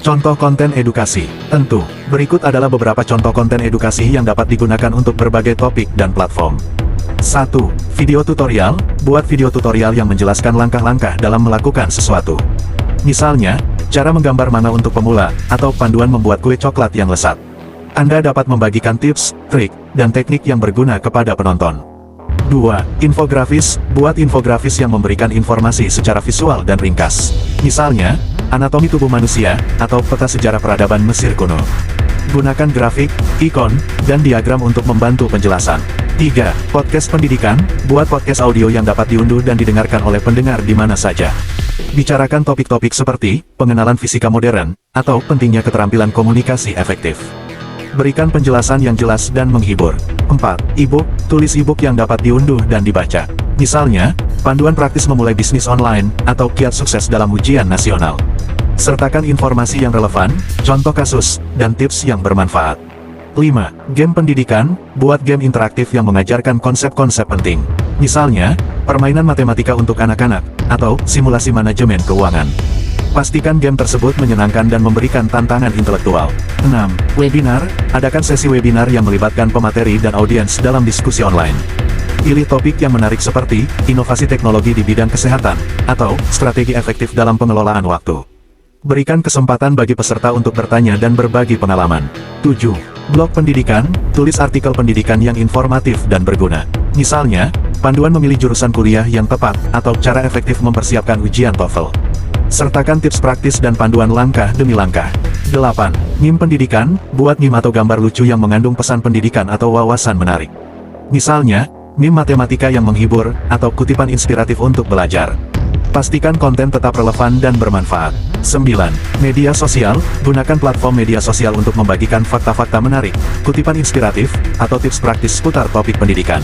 Contoh konten edukasi. Tentu, berikut adalah beberapa contoh konten edukasi yang dapat digunakan untuk berbagai topik dan platform. 1. Video tutorial. Buat video tutorial yang menjelaskan langkah-langkah dalam melakukan sesuatu. Misalnya, cara menggambar manga untuk pemula, atau panduan membuat kue coklat yang lezat. Anda dapat membagikan tips, trik, dan teknik yang berguna kepada penonton. 2. Infografis. Buat infografis yang memberikan informasi secara visual dan ringkas. Misalnya, anatomi tubuh manusia, atau peta sejarah peradaban Mesir kuno. Gunakan grafik, ikon, dan diagram untuk membantu penjelasan. 3. Podcast pendidikan. Buat podcast audio yang dapat diunduh dan didengarkan oleh pendengar di mana saja. Bicarakan topik-topik seperti pengenalan fisika modern, atau pentingnya keterampilan komunikasi efektif. Berikan penjelasan yang jelas dan menghibur. 4. E-book. Tulis e-book yang dapat diunduh dan dibaca. Misalnya, panduan praktis memulai bisnis online, atau kiat sukses dalam ujian nasional. Sertakan informasi yang relevan, contoh kasus, dan tips yang bermanfaat. 5. Game pendidikan. Buat game interaktif yang mengajarkan konsep-konsep penting. Misalnya, permainan matematika untuk anak-anak, atau simulasi manajemen keuangan. Pastikan game tersebut menyenangkan dan memberikan tantangan intelektual. 6. Webinar. Adakan sesi webinar yang melibatkan pemateri dan audiens dalam diskusi online. Pilih topik yang menarik seperti inovasi teknologi di bidang kesehatan, atau strategi efektif dalam pengelolaan waktu. Berikan kesempatan bagi peserta untuk bertanya dan berbagi pengalaman. 7. Blog pendidikan. Tulis artikel pendidikan yang informatif dan berguna. Misalnya, panduan memilih jurusan kuliah yang tepat, atau cara efektif mempersiapkan ujian TOEFL. Sertakan tips praktis dan panduan langkah demi langkah. 8. Meme pendidikan. Buat meme atau gambar lucu yang mengandung pesan pendidikan atau wawasan menarik. Misalnya, meme matematika yang menghibur, atau kutipan inspiratif untuk belajar. Pastikan konten tetap relevan dan bermanfaat. 9. Media sosial. Gunakan platform media sosial untuk membagikan fakta-fakta menarik, kutipan inspiratif, atau tips praktis seputar topik pendidikan.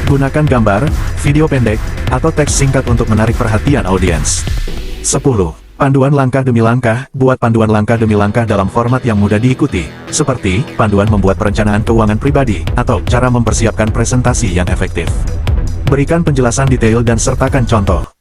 Gunakan gambar, video pendek, atau teks singkat untuk menarik perhatian audiens. 10. Panduan langkah demi langkah. Buat panduan langkah demi langkah dalam format yang mudah diikuti, seperti panduan membuat perencanaan keuangan pribadi, atau cara mempersiapkan presentasi yang efektif. Berikan penjelasan detail dan sertakan contoh.